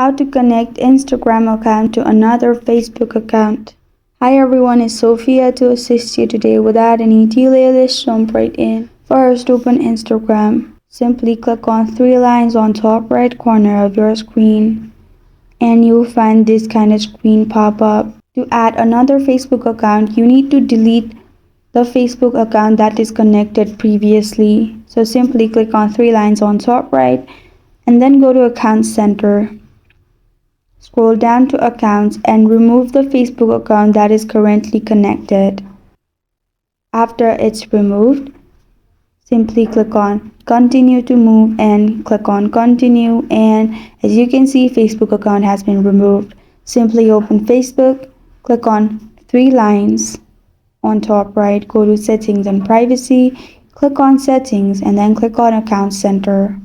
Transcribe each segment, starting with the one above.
How to connect Instagram account to another Facebook account. Hi everyone, it's Sophia to assist you today. Without any delay, let's jump right in. First, open Instagram. Simply click on three lines on top right corner of your screen and you'll find this kind of screen pop up. To add another Facebook account, you need to delete the Facebook account that is connected previously. So simply click on three lines on top right and then go to Account Center. Scroll down to Accounts and remove the Facebook account that is currently connected. After it's removed, simply click on Continue to move and click on Continue, and as you can see, Facebook account has been removed. Simply open Facebook, click on three lines on top right, go to Settings and Privacy, click on Settings and then click on Account Center.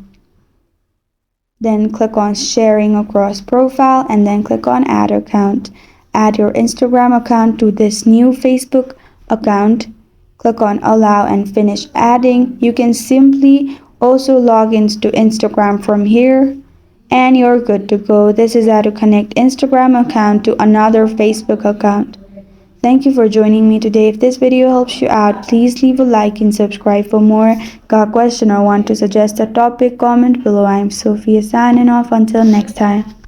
Then click on Sharing Across Profile and then click on Add Account. Add your Instagram account to this new Facebook account. Click on Allow and finish adding. You can simply also log into Instagram from here and you're good to go. This is how to connect Instagram account to another Facebook account. Thank you for joining me today. If this video helps you out, please leave a like and subscribe for more. Got a question or want to suggest a topic? Comment below. I'm Sophia signing off. Until next time.